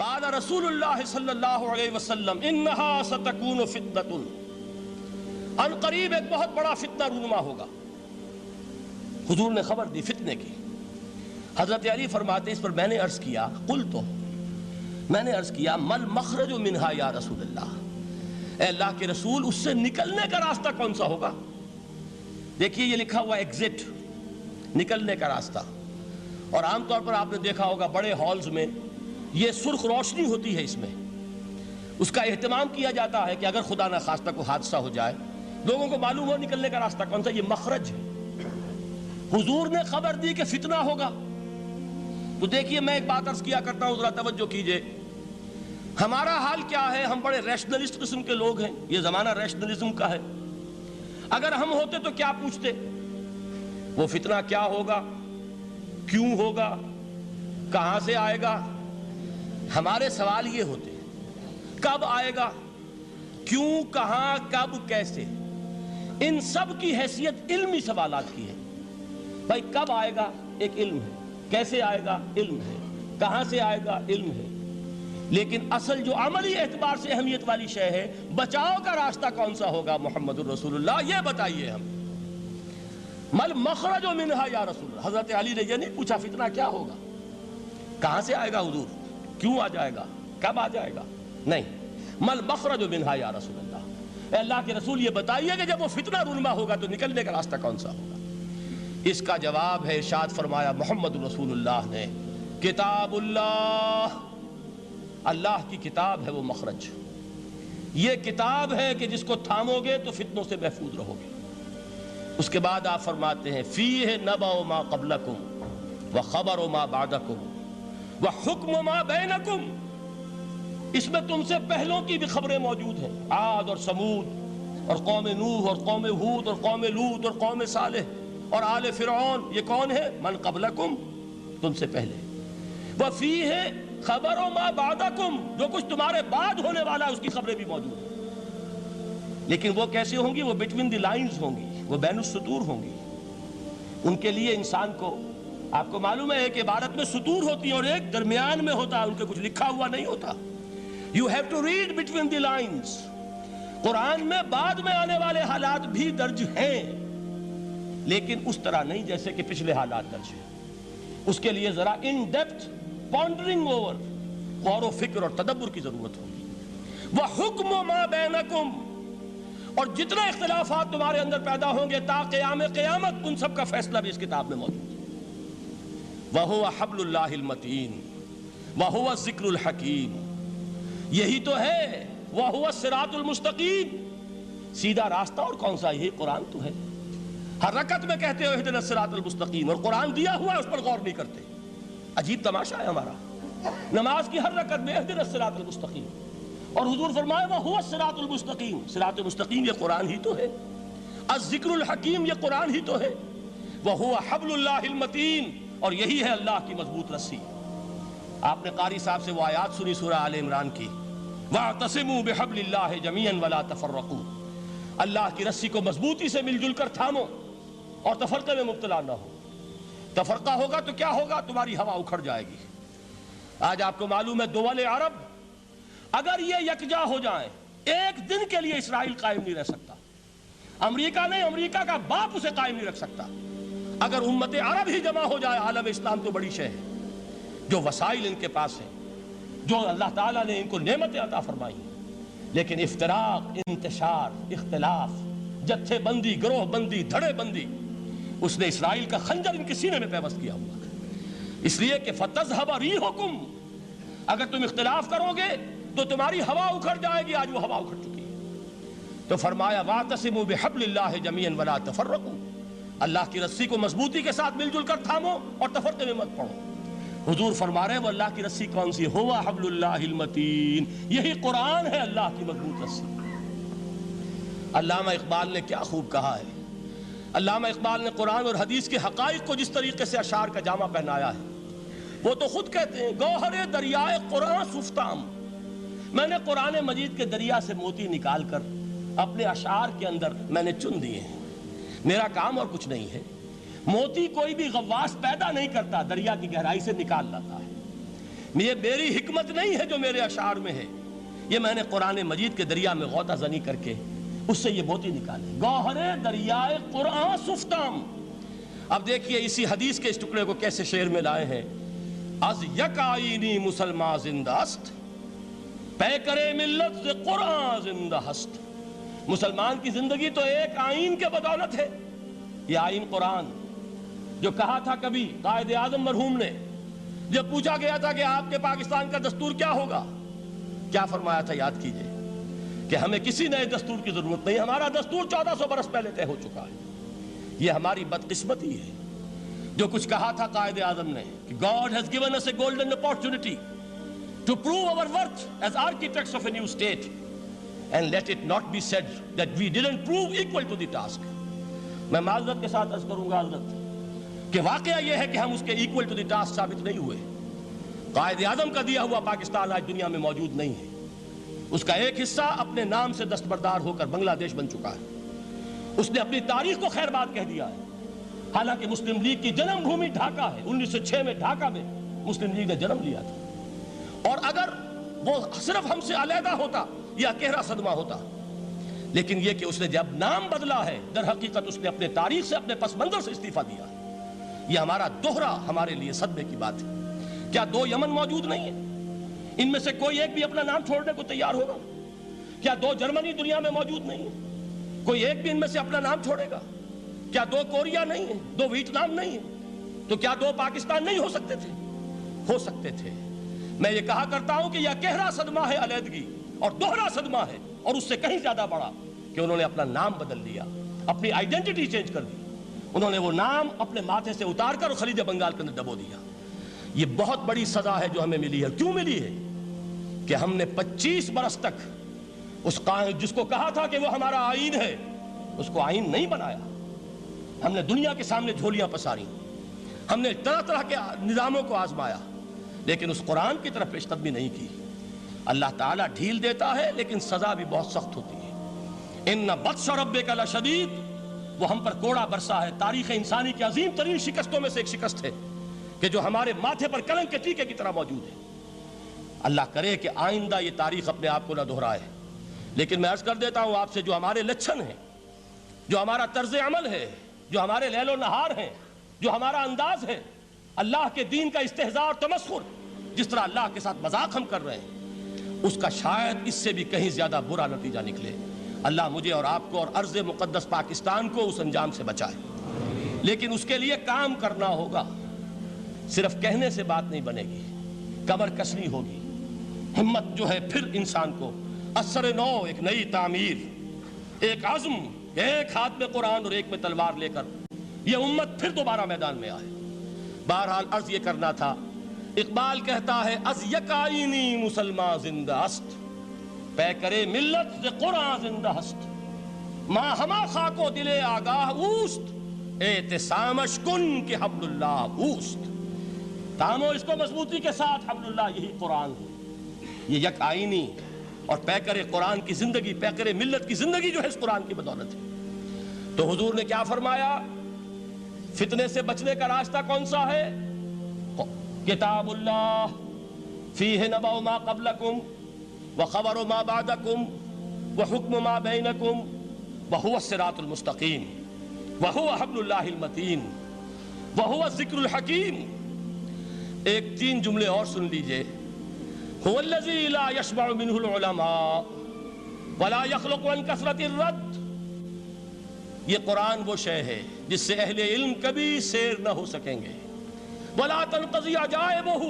قال رسول اللہ صلی اللہ علیہ وسلم انہا ستکون فتنۃ، ان قریب ایک بہت بڑا فتنہ رونما ہوگا۔ حضور نے خبر دی فتنے کی۔ حضرت علی فرماتے اس پر میں نے عرض کیا، قلت، میں نے عرض کیا مل مخرج منہا یا رسول اللہ، اے اللہ کے رسول اس سے نکلنے کا راستہ کون سا ہوگا؟ دیکھیے یہ لکھا ہوا ایگزٹ، نکلنے کا راستہ، اور عام طور پر آپ نے دیکھا ہوگا بڑے ہالز میں یہ سرخ روشنی ہوتی ہے، اس میں اس کا اہتمام کیا جاتا ہے کہ اگر خدا نہ خواستہ کوئی حادثہ ہو جائے لوگوں کو معلوم ہو نکلنے کا راستہ کون سا، یہ مخرج ہے۔ حضور نے خبر دی کہ فتنہ ہوگا۔ تو دیکھیے میں ایک بات عرض کیا کرتا ہوں، ذرا توجہ کیجئے، ہمارا حال کیا ہے؟ ہم بڑے ریشنلسٹ قسم کے لوگ ہیں، یہ زمانہ ریشنلزم کا ہے۔ اگر ہم ہوتے تو کیا پوچھتے؟ وہ فتنہ کیا ہوگا، کیوں ہوگا، کہاں سے آئے گا؟ ہمارے سوال یہ ہوتے ہیں، کب آئے گا، کیوں، کہاں، کب، کیسے؟ ان سب کی حیثیت علمی سوالات کی ہے۔ بھائی کب آئے گا ایک علم ہے، کیسے آئے گا علم ہے، کہاں سے آئے گا علم ہے، لیکن اصل جو عملی اعتبار سے اہمیت والی شے ہے، بچاؤ کا راستہ کون سا ہوگا محمد الرسول اللہ، یہ بتائیے ہم۔ مل مخرج منہا یا رسول اللہ، حضرت علی نے یہ نہیں پوچھا فتنہ کیا ہوگا، کہاں سے آئے گا حضور، کیوں آ جائے گا، کب آ جائے گا، نہیں، مل مخرج منہا یا رسول اللہ، اے اللہ کے رسول یہ بتائیے کہ جب وہ فتنہ رونما ہوگا تو نکلنے کا راستہ کون سا ہوگا؟ اس کا جواب ہے، ارشاد فرمایا محمد رسول اللہ نے، کتاب اللہ، اللہ کی کتاب ہے وہ مخرج، یہ کتاب ہے کہ جس کو تھامو گے تو فتنوں سے محفوظ رہو گے۔ اس کے بعد آپ فرماتے ہیں فیہ نبأ ما قبلکم وخبر ما بعدکم وحکم ما بینکم، اس میں تم سے پہلوں کی بھی خبریں موجود ہیں، عاد اور سمود اور قوم نوح اور قوم ہود اور قوم لوط اور قوم صالح اور آل فرعون، یہ کون ہے؟ من قبلکم، تم سے پہلے، وفیہ خبر ما بعدکم، جو کچھ تمہارے بعد ہونے والا ہے اس کی خبریں بھی موجود ہیں، لیکن وہ کیسے ہوں گی؟ وہ بٹوین دی لائنز ہوں گی، وہ بین السطور ہوں گی۔ ان کے لیے انسان کو، آپ کو معلوم ہے کہ عبارت میں سطور ہوتی ہیں اور ایک درمیان میں ہوتا ہے، ان کے کچھ لکھا ہوا نہیں ہوتا۔ You have to read between the lines۔ قرآن میں بعد میں آنے والے حالات بھی درج ہیں، لیکن اس طرح نہیں جیسے کہ پچھلے حالات درج ہیں۔ اس کے لیے ذرا ان ڈیپتھ پونڈرنگ اوور، غور و فکر اور تدبر کی ضرورت ہوگی۔ وَحُکْمُ مَا بَيْنَكُمْ، اور جتنے اختلافات تمہارے اندر پیدا ہوں گے تا قیام قیامت، ان سب کا فیصلہ بھی اس کتاب میں موجود ہے۔ وَهُوَ حَبْلُ اللَّهِ الْمَتِينُ وَهُوَ الذِّكْرُ الْحَكِيمُ، یہی تو ہے وَهُوَ الصِّرَاطُ الْمُسْتَقِيمُ، سیدھا راستہ، اور کون سا؟ یہی قرآن تو ہے۔ ہر رکعت میں کہتے ہو اهْدِنَا الصِّرَاطَ الْمُسْتَقِيمُ، اور قرآن دیا ہوا ہے اس پر غور نہیں کرتے۔ عجیب تماشا ہے ہمارا، نماز کی ہر رکعت میں اهْدِنَا الصِّرَاطَ الْمُسْتَقِيمُ، اور حضور فرمائے وَهُوَ الصِّرَاطُ الْمُسْتَقِيمُ، صراط مستقیم یہ قرآن ہی تو ہے۔ الذکر الحکیم یہ قرآن ہی تو ہے۔ وَهُوَ حَبْلُ اللَّهِ الْمَتِينُ، اور یہی ہے اللہ کی مضبوط رسی۔ آپ نے قاری صاحب سے وہ آیات سنی سورہ آل عمران کی، وَاعْتَصِمُوا بِحَبْلِ اللَّهِ جَمِيعًا وَلَا تَفَرَّقُوا، اللہ کی رسی کو مضبوطی سے مل جل کر تھامو اور تفرقے میں مبتلا نہ ہو۔ تفرقہ ہوگا تو کیا ہوگا؟ تمہاری ہوا اکھڑ جائے گی۔ آج آپ کو معلوم ہے دول عرب اگر یہ یکجا ہو جائیں، ایک دن کے لیے اسرائیل قائم نہیں رہ سکتا، امریکہ نہیں، امریکہ کا باپ اسے قائم نہیں رکھ سکتا۔ اگر امت عرب ہی جمع ہو جائے، عالم اسلام تو بڑی شے ہے، جو وسائل ان کے پاس ہیں، جو اللہ تعالیٰ نے ان کو نعمتیں عطا فرمائی ہیں، لیکن افتراق، انتشار، اختلاف، جتھے بندی، گروہ بندی، دھڑے بندی، اس نے اسرائیل کا خنجر ان کے سینے میں پیوست کیا ہوا، اس لیے کہ فَتَذْهَبَ رِيحُكُمْ، اگر تم اختلاف کرو گے تو تمہاری ہوا اکھڑ جائے گی۔ آج وہ ہوا اکھڑ چکی ہے۔ تو فرمایا وَاعْتَصِمُوا بِحَبْلِ اللَّهِ جَمِيعًا وَلَا تَفَرَّقُوا، اللہ کی رسی کو مضبوطی کے ساتھ مل جل کر تھامو اور تفرقے میں مت پڑو۔ حضور فرما رہے وہ اللہ کی رسی کون سی؟ ہوا حبل اللہ المتین، یہی قرآن ہے اللہ کی مضبوط رسی۔ علامہ اقبال نے کیا خوب کہا ہے، علامہ اقبال نے قرآن اور حدیث کے حقائق کو جس طریقے سے اشعار کا جامع پہنایا ہے، وہ تو خود کہتے ہیں گوہر دریائے قرآن سفتام، میں نے قرآن مجید کے دریا سے موتی نکال کر اپنے اشعار کے اندر میں نے چن دیے ہیں، میرا کام اور کچھ نہیں ہے۔ موتی کوئی بھی غواص پیدا نہیں کرتا، دریا کی گہرائی سے نکال لاتا ہے۔ یہ میری حکمت نہیں ہے جو میرے اشعار میں ہے، یہ میں نے قرآن مجید کے دریا میں غوطہ زنی کر کے اس سے یہ موتی نکالے، گوہر دریائے قرآن سفتام۔ اب دیکھیے اسی حدیث کے اس ٹکڑے کو کیسے شعر میں لائے ہیں۔ از یک آئینی مسلمان زندہ است، پیکرے ملت سے قرآن زندہ ہست۔ مسلمان کی زندگی تو ایک آئین کے بدولت ہے، یہ آئین قرآن، جو کہا تھا کبھی قائد اعظم مرحوم نے جب پوچھا گیا تھا کہ آپ کے پاکستان کا دستور کیا ہوگا، کیا فرمایا تھا یاد کیجئے کہ ہمیں کسی نئے دستور کی ضرورت نہیں، ہمارا دستور 1400 برس پہلے طے ہو چکا ہے۔ یہ ہماری بدقسمتی ہے جو کچھ کہا تھا قائد اعظم نے کہ God has given us a golden opportunity to prove our worth as architects of a new state, and let it not be said that we didn't prove equal to the task۔ میں معذرت کے ساتھ عرض کروں گا حضرت کہ واقعہ یہ ہے کہ ہم اس کے equal to the task ثابت نہیں ہوئے۔ قائد اعظم کا دیا ہوا پاکستان آج دنیا میں موجود نہیں ہے، اس کا ایک حصہ اپنے نام سے دستبردار ہو کر بنگلہ دیش بن چکا ہے، اس نے اپنی تاریخ کو خیر بات کہہ دیا ہے، حالانکہ مسلم لیگ کی جنم بھومی ڈھاکہ ہے، 1906 میں ڈھاکہ میں مسلم لیگ نے جنم لیا تھا، اور اگر وہ صرف ہم سے علیحدہ ہوتا یا گہرا صدمہ ہوتا، لیکن یہ کہ اس نے جب نام بدلا ہے در حقیقت اس نے اپنے تاریخ سے اپنے پس منظر سے استعفیٰ دیا ہے۔ یہ ہمارا دوہرا ہمارے لیے صدمے کی بات ہے۔ کیا 2 یمن موجود نہیں ہیں؟ ان میں سے کوئی ایک بھی اپنا نام چھوڑنے کو تیار ہوگا؟ کیا 2 جرمنی دنیا میں موجود نہیں ہیں؟ کوئی ایک بھی ان میں سے اپنا نام چھوڑے گا؟ کیا 2 کوریا نہیں ہیں؟ 2 ویتنام نہیں ہیں؟ تو کیا 2 پاکستان نہیں ہو سکتے تھے؟ ہو سکتے تھے۔ میں یہ کہا کرتا ہوں کہ یہ گہرا صدمہ ہے علیحدگی، اور دوہرا صدمہ ہے، اور اس سے کہیں زیادہ بڑا کہ انہوں نے اپنا نام بدل لیا، اپنی آئیڈینٹی چینج کر دی، انہوں نے وہ نام اپنے ماتھے سے اتار کر خلیج بنگال کے اندر دبو دیا۔ یہ بہت بڑی سزا ہے جو ہمیں ملی ہے۔ کیوں ملی ہے؟ کہ ہم نے 25 برس تک اس قائد جس کو کہا تھا کہ وہ ہمارا آئین ہے، اس کو آئین نہیں بنایا۔ ہم نے دنیا کے سامنے جھولیاں پساری، ہم نے طرح طرح کے نظاموں کو آزمایا، لیکن اس قرآن کی طرف پیش قدمی نہیں کی۔ اللہ تعالیٰ ڈھیل دیتا ہے لیکن سزا بھی بہت سخت ہوتی ہے۔ ان بطش ربک لشدید، وہ ہم پر کوڑا برسا ہے۔ تاریخ انسانی کی عظیم ترین شکستوں میں سے ایک شکست ہے کہ جو ہمارے ماتھے پر کلنک کے ٹیکے کی طرح موجود ہے۔ اللہ کرے کہ آئندہ یہ تاریخ اپنے آپ کو نہ دہرائے، لیکن میں عرض کر دیتا ہوں آپ سے، جو ہمارے لچھن ہیں، جو ہمارا طرز عمل ہے، جو ہمارے لیل و نہار ہیں، جو ہمارا انداز ہے، اللہ کے دین کا استہزاء اور تمسخر، جس طرح اللہ کے ساتھ مذاق ہم کر رہے ہیں، اس کا شاید اس سے بھی کہیں زیادہ برا نتیجہ نکلے۔ اللہ مجھے اور آپ کو اور ارض مقدس پاکستان کو اس انجام سے بچائے، لیکن اس کے لیے کام کرنا ہوگا۔ صرف کہنے سے بات نہیں بنے گی، کمر کسنی ہوگی، ہمت جو ہے پھر انسان کو اثر نو، ایک نئی تعمیر، ایک عزم، ایک ہاتھ میں قرآن اور ایک میں تلوار لے کر یہ امت پھر دوبارہ میدان میں آئے۔ بہرحال عرض یہ کرنا تھا، اقبال کہتا ہے از یک آئینی مسلمان زندہ است، پیکرے ملت سے قرآن زندہ ہست، ماں ہما خاک و دل آگاہ اوست، اعتصامش کن کہ حبل اللہ اوست۔ تامو اس کو مضبوطی کے ساتھ، حبل اللہ یہی قرآن ہے۔ یہ یک آئینی اور پیکر قرآن کی زندگی، پیکر ملت کی زندگی جو ہے اس قرآن کی بدولت ہے۔ تو حضور نے کیا فرمایا؟ فتنے سے بچنے کا راستہ کون سا ہے؟ کتاب اللہ فیہ نبأ ما قبلکم وخبر ما بعدکم وحکم ما بینکم وہو الصراط المستقیم وہو حبل اللہ المتین وہو الذکر الحکیم۔ ایک 3 جملے اور سن لیجئے۔ هو الذی لا یشبع منہ العلماء ولا یخلق عن کثرت الرد۔ یہ قرآن وہ شے ہے جس سے اہل علم کبھی سیر نہ ہو سکیں گے۔ ولا تنقضی عجائبہ،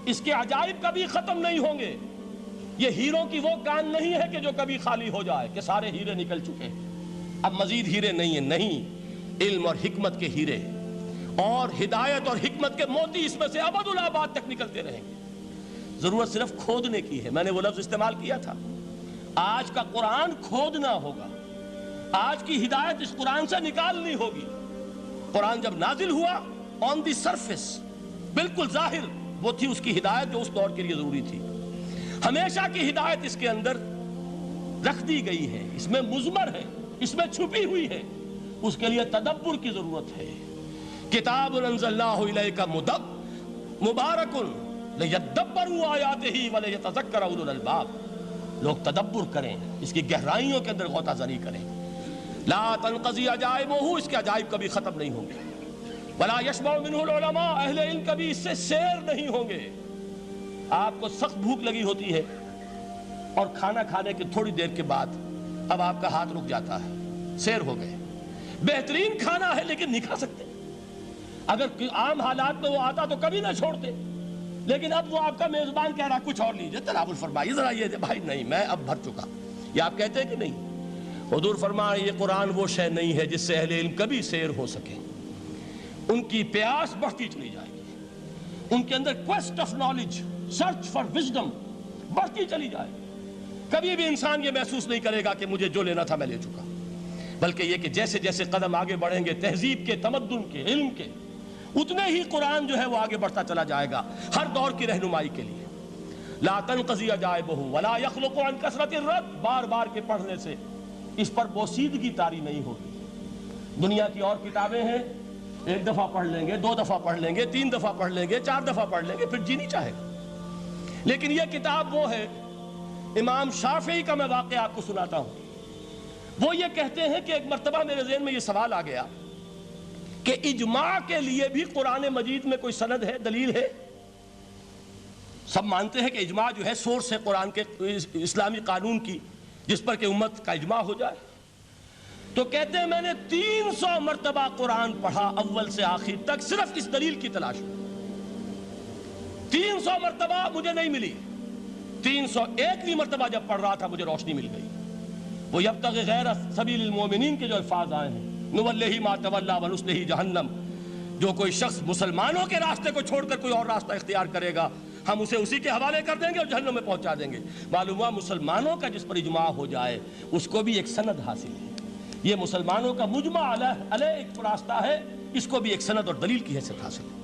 اس کے عجائب کبھی ختم نہیں ہوں گے۔ یہ ہیروں کی وہ کان نہیں ہے کہ جو کبھی خالی ہو جائے کہ سارے ہیرے نکل چکے، اب مزید ہیرے نہیں ہیں، نہیں، علم اور حکمت کے ہیرے اور ہدایت اور حکمت کے موتی اس میں سے ابد الآباد تک نکلتے رہیں گے۔ ضرورت صرف کھودنے کی ہے۔ میں نے وہ لفظ استعمال کیا تھا، آج کا قرآن کھودنا ہوگا، آج کی ہدایت اس قرآن سے نکالنی ہوگی۔ قرآن جب نازل ہوا آن دی سرفیس، بالکل ظاہر وہ تھی اس کی ہدایت جو اس دور کے لیے ضروری تھی۔ ہمیشہ کی ہدایت اس کے اندر رکھ دی گئی ہے، اس میں مضمر ہے، اس میں چھپی ہوئی ہے، اس کے لیے تدبر کی ضرورت ہے۔ کتاب انزلناہ الیک مبارک لِيَدَّبَّرُوا آیَاتِهِ وَلِيَتَذَكَّرَ أُولُو الْأَلْبَابِ، لوگ تدبر کریں، اس کی گہرائیوں کے اندر غوطہ زنی کریں۔ لا تنقضی عجائبہ، اس کے عجائب کبھی ختم نہیں ہوں گے۔ ولا یشبع منہ العلماء، اہل علم کبھی اس سے سیر نہیں ہوں گے۔ آپ کو سخت بھوک لگی ہوتی ہے اور کھانا کھانے کے تھوڑی دیر کے بعد اب آپ کا ہاتھ رک جاتا ہے، سیر ہو گئے، بہترین کھانا ہے لیکن نہیں کھا سکتے۔ اگر عام حالات میں وہ آتا تو کبھی نہ چھوڑتے، لیکن اب وہ آپ کا میزبان کہہ رہا کچھ اور لیجئے، تناول فرمائیے ذرا یہ بھائی نہیں میں اب بھر چکا، یہ آپ کہتے ہیں کہ نہیں؟ حضور فرمایا یہ قرآن وہ شے نہیں ہے جس سے اہل علم کبھی سیر ہو سکے، ان کی پیاس بڑھتی چلی جائے گی، ان کے اندر quest of knowledge, search for wisdom بڑھتی چلی جائے گی۔ کبھی بھی انسان یہ محسوس نہیں کرے گا کہ مجھے جو لینا تھا میں لے چکا، بلکہ یہ کہ جیسے جیسے قدم آگے بڑھیں گے تہذیب کے، تمدن کے، علم کے، اتنے ہی قرآن جو ہے وہ آگے بڑھتا چلا جائے گا ہر دور کی رہنمائی کے لیے۔ لا تنقضی عجائبہ ولا یخلق عن کثرت الرد، بار بار کے پڑھنے سے اس پر بوسیدگی طاری نہیں ہوگی۔ دنیا کی اور کتابیں ہیں، ایک دفعہ پڑھ لیں گے، دو دفعہ پڑھ لیں گے، تین دفعہ پڑھ لیں گے، چار دفعہ پڑھ لیں گے، پھر جی نہیں چاہے گا۔ لیکن یہ کتاب وہ ہے، امام شافعی کا میں واقعہ آپ کو سناتا ہوں۔ وہ یہ کہتے ہیں کہ ایک مرتبہ میرے ذہن میں یہ سوال آ گیا کہ اجماع کے لیے بھی قرآن مجید میں کوئی سند ہے، دلیل ہے؟ سب مانتے ہیں کہ اجماع جو ہے سورس ہے قرآن کے، اسلامی قانون کی، جس پر کہ امت کا اجماع ہو جائے۔ تو کہتے ہیں میں نے 300 مرتبہ قرآن پڑھا اول سے آخر تک، صرف اس دلیل کی تلاش میں۔ 300 مرتبہ مجھے نہیں ملی، 301ویں مرتبہ جب پڑھ رہا تھا مجھے روشنی مل گئی۔ وہ یبتغی غیر سبیل المومنین کے جو الفاظ آئے ہیں، نولہ ما تولی ونصلہ جہنم، جو کوئی شخص مسلمانوں کے راستے کو چھوڑ کر کوئی اور راستہ اختیار کرے گا ہم اسے اسی کے حوالے کر دیں گے اور جہنم میں پہنچا دیں گے۔ معلوم ہوا مسلمانوں کا جس پر اجماع ہو جائے اس کو بھی ایک سند حاصل ہے۔ یہ مسلمانوں کا مجمع علیہ ایک راستہ ہے، اس کو بھی ایک سند اور دلیل کی حیثیت حاصل ہے۔